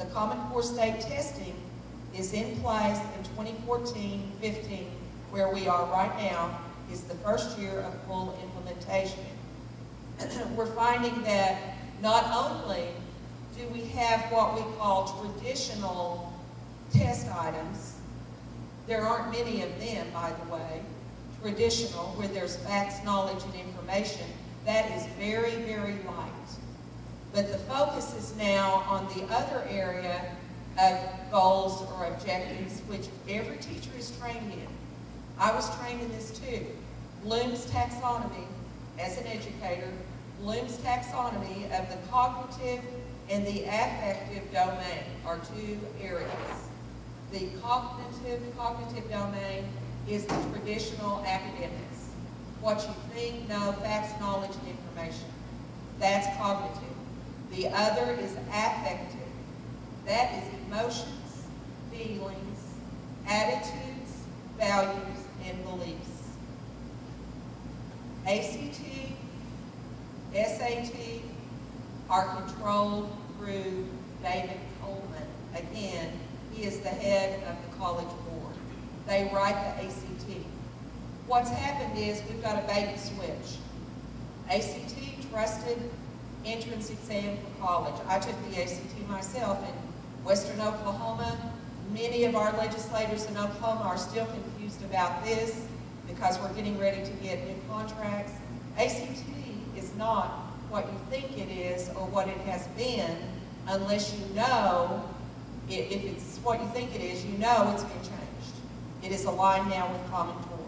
The Common Core state testing is in place in 2014-15, where we are right now, is the first year of full implementation. We're finding that not only do we have what we call traditional test items, there aren't many of them, by the way, traditional, where there's facts, knowledge, and information, that is very, very light. But the focus is now on the other area of goals or objectives, which every teacher is trained in. I was trained in this too. Bloom's taxonomy, as an educator, Bloom's taxonomy of the cognitive and the affective domain are two areas. The cognitive domain is the traditional academics. What you think, know, facts, knowledge, and information. That's cognitive. The other is affective. That is emotions, feelings, attitudes, values, and beliefs. ACT, SAT are controlled through David Coleman. Again, he is the head of the College Board. They write the ACT. What's happened is we've got a bait and switch. ACT, trusted entrance exam for college. I took the ACT myself in Western Oklahoma. Many of our legislators in Oklahoma are still confused about this because we're getting ready to get new contracts. ACT is not what you think it is or what it has been unless you know, if it's what you think it is, you know it's been changed. It is aligned now with Common Core.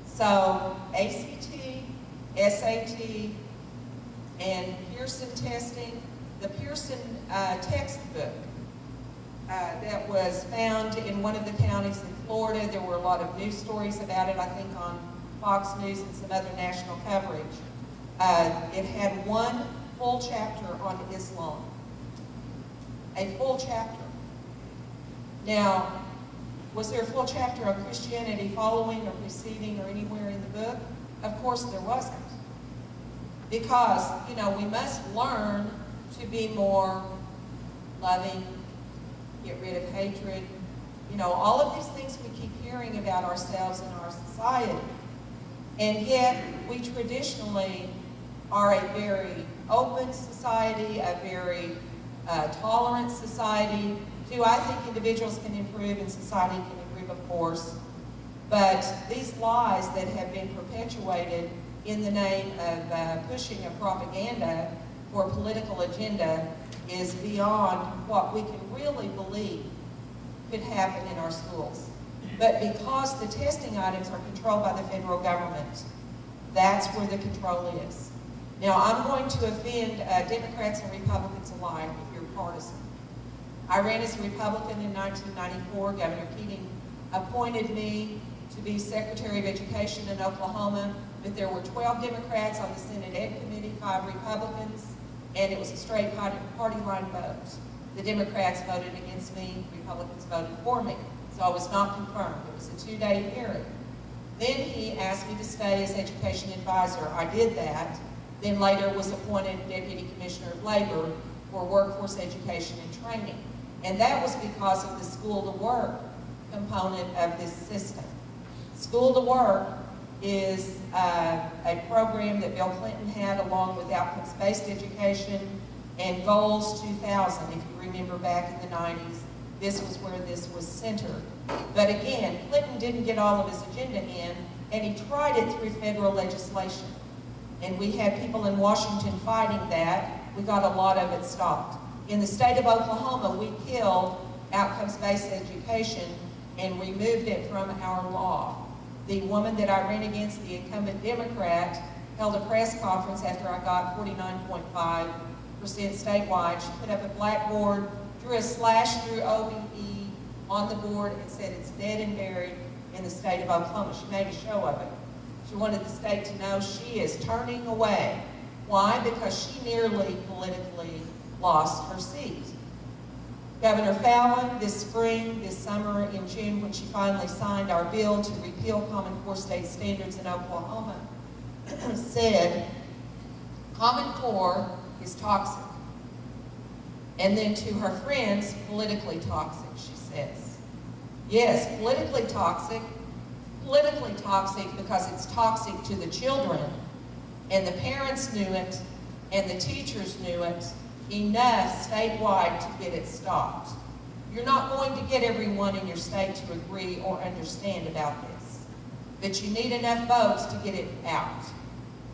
So ACT, SAT, and Pearson testing. The Pearson textbook that was found in one of the counties in Florida. There were a lot of news stories about it, I think on Fox News and some other national coverage. It had one full chapter on Islam. A full chapter. Now, was there a full chapter on Christianity following or preceding or anywhere in the book? Of course there wasn't. Because, you know, we must learn to be more loving, get rid of hatred, you know, all of these things we keep hearing about ourselves and our society. And yet, we traditionally are a very open society, a very tolerant society. Do I think individuals can improve and society can improve? Of course. But these lies that have been perpetuated in the name of pushing a propaganda for a political agenda is beyond what we can really believe could happen in our schools. But because the testing items are controlled by the federal government, that's where the control is. Now, I'm going to offend Democrats and Republicans alike if you're partisan. I ran as a Republican in 1994. Governor Keating appointed me to be Secretary of Education in Oklahoma, but there were 12 Democrats on the Senate Ed Committee, 5 Republicans, and it was a straight party line vote. The Democrats voted against me, Republicans voted for me, so I was not confirmed. It was a 2-day hearing. Then he asked me to stay as Education Advisor. I did that, then later was appointed Deputy Commissioner of Labor for Workforce Education and Training. And that was because of the School to Work component of this system. School to Work is a program that Bill Clinton had along with outcomes-based education and Goals 2000. If you remember back in the 90s, this was where this was centered. But again, Clinton didn't get all of his agenda in, and he tried it through federal legislation. And we had people in Washington fighting that. We got a lot of it stopped. In the state of Oklahoma, we killed outcomes-based education and removed it from our law. The woman that I ran against, the incumbent Democrat, held a press conference after I got 49.5% statewide. She put up a blackboard, drew a slash through OBE on the board and said it's dead and buried in the state of Oklahoma. She made a show of it. She wanted the state to know she is turning away. Why? Because she nearly politically lost her seat. Governor Fallon, this spring, this summer, in June, when she finally signed our bill to repeal Common Core state standards in Oklahoma, said, Common Core is toxic. And then to her friends, politically toxic, she says. Yes, politically toxic because it's toxic to the children, and the parents knew it, and the teachers knew it enough statewide to get it stopped. You're not going to get everyone in your state to agree or understand about this, but you need enough votes to get it out,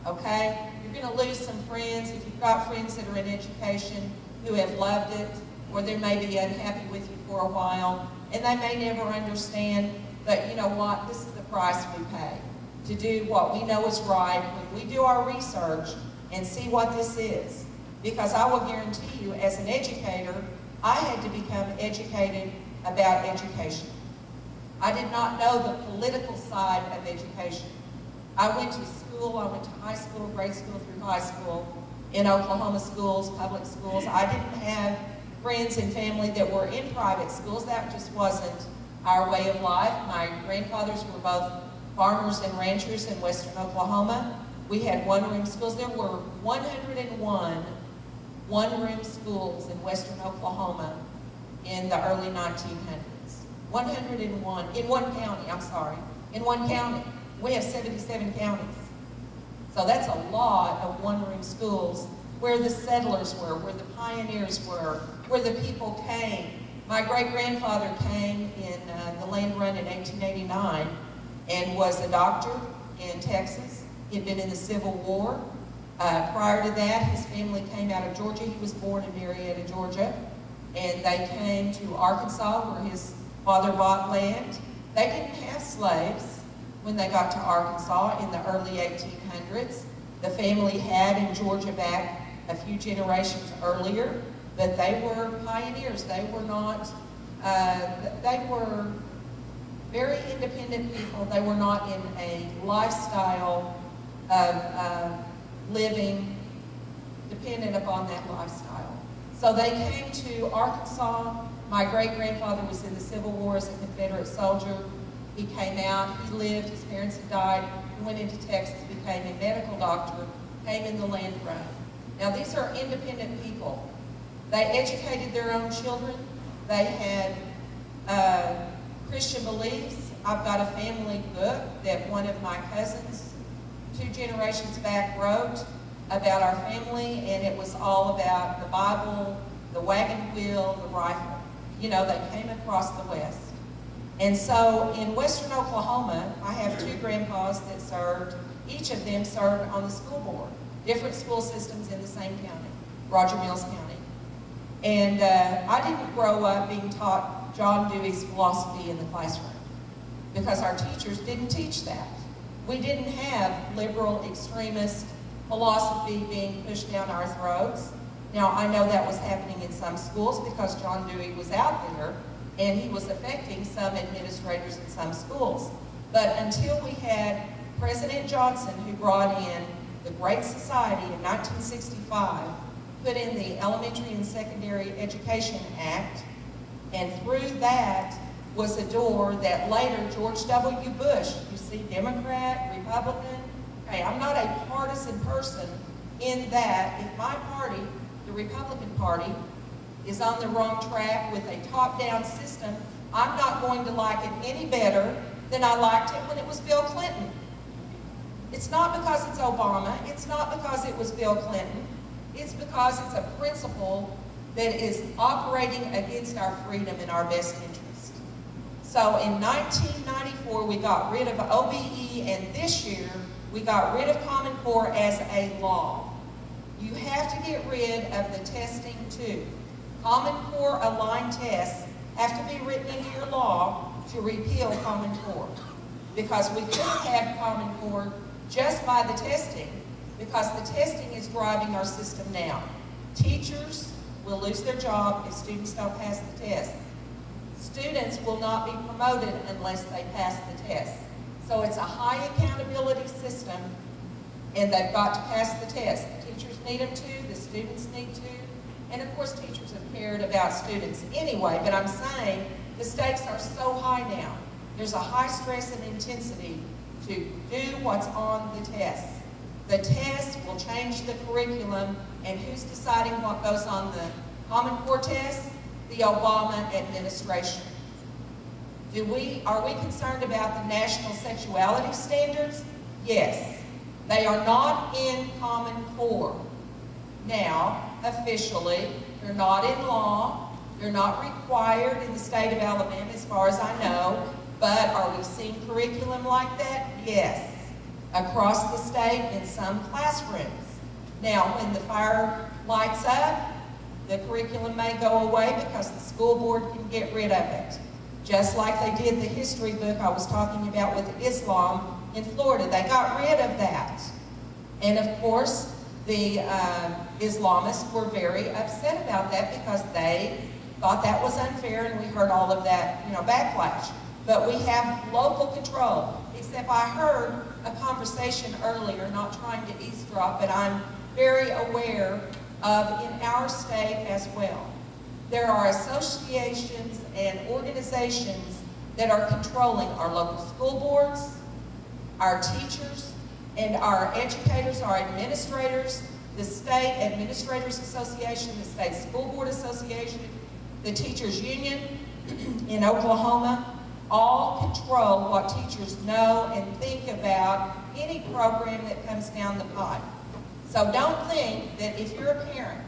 okay? You're going to lose some friends. If you've got friends that are in education who have loved it, or they may be unhappy with you for a while, and they may never understand, but you know what? This is the price we pay to do what we know is right when we do our research and see what this is. Because I will guarantee you, as an educator, I had to become educated about education. I did not know the political side of education. I went to school, I went to high school, grade school through high school, in Oklahoma schools, public schools. I didn't have friends and family that were in private schools. That just wasn't our way of life. My grandfathers were both farmers and ranchers in western Oklahoma. We had one-room schools. There were 101 one-room schools in western Oklahoma in the early 1900s. 101, in one county, I'm sorry, in one county. We have 77 counties. So that's a lot of one-room schools where the settlers were, where the pioneers were, where the people came. My great-grandfather came in the land run in 1889 and was a doctor in Texas. He'd been in the Civil War. Prior to that, his family came out of Georgia. He was born in Marietta, Georgia. And they came to Arkansas, where his father bought land. They didn't have slaves when they got to Arkansas in the early 1800s. The family had in Georgia back a few generations earlier, but they were pioneers. They were not, they were very independent people. They were not in a lifestyle of living dependent upon that lifestyle. So they came to Arkansas. My great-grandfather was in the Civil War as a Confederate soldier. He came out, he lived, his parents had died, he went into Texas, became a medical doctor, came in the land run. Now these are independent people. They educated their own children. They had Christian beliefs. I've got a family book that one of my cousins, 2 generations back, wrote about our family, and it was all about the Bible, the wagon wheel, the rifle. You know, they came across the West. And so in western Oklahoma, I have 2 grandpas that served. Each of them served on the school board. Different school systems in the same county, Roger Mills County. And I didn't grow up being taught John Dewey's philosophy in the classroom because our teachers didn't teach that. We didn't have liberal extremist philosophy being pushed down our throats. Now, I know that was happening in some schools because John Dewey was out there and he was affecting some administrators in some schools. But until we had President Johnson, who brought in the Great Society in 1965, put in the Elementary and Secondary Education Act, and through that was a door that later George W. Bush, you see, Democrat, Republican. Okay, I'm not a partisan person in that if my party, the Republican Party, is on the wrong track with a top-down system, I'm not going to like it any better than I liked it when it was Bill Clinton. It's not because it's Obama, it's not because it was Bill Clinton, it's because it's a principle that is operating against our freedom and our best interest. So in 1994, we got rid of OBE, and this year, we got rid of Common Core as a law. You have to get rid of the testing too. Common Core aligned tests have to be written into your law to repeal Common Core. Because we could have had Common Core just by the testing, because the testing is driving our system now. Teachers will lose their job if students don't pass the test. Students will not be promoted unless they pass the test. So it's a high accountability system, and they've got to pass the test. The teachers need them to, the students need to, and of course teachers have cared about students anyway, but I'm saying the stakes are so high now. There's a high stress and intensity to do what's on the test. The test will change the curriculum, and who's deciding what goes on the Common Core test, the Obama administration. Are we concerned about the national sexuality standards? Yes. They are not in Common Core. Now, officially, they're not in law. They're not required in the state of Alabama as far as I know, but are we seeing curriculum like that? Yes. Across the state in some classrooms. Now, when the fire lights up, the curriculum may go away because the school board can get rid of it. Just like they did the history book I was talking about with Islam in Florida. They got rid of that. And of course, the Islamists were very upset about that because they thought that was unfair, and we heard all of that, backlash. But we have local control, except I heard a conversation earlier, not trying to eavesdrop, but I'm very aware of in our state as well. There are associations and organizations that are controlling our local school boards, our teachers, and our educators, our administrators, the State Administrators Association, the State School Board Association, the Teachers Union in Oklahoma, all control what teachers know and think about any program that comes down the pipe. So don't think that if you're a parent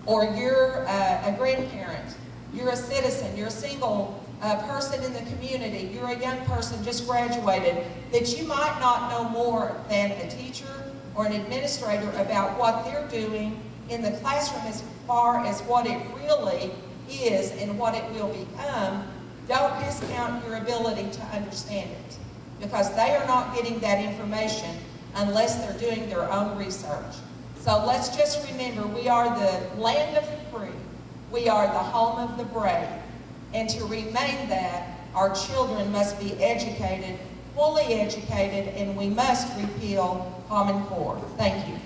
or you're a grandparent, you're a citizen, you're a single person in the community, you're a young person just graduated, that you might not know more than a teacher or an administrator about what they're doing in the classroom as far as what it really is and what it will become. Don't discount your ability to understand it, because they are not getting that information unless they're doing their own research. So let's just remember, we are the land of the free. We are the home of the brave. And to remain that, our children must be educated, fully educated, and we must repeal Common Core. Thank you.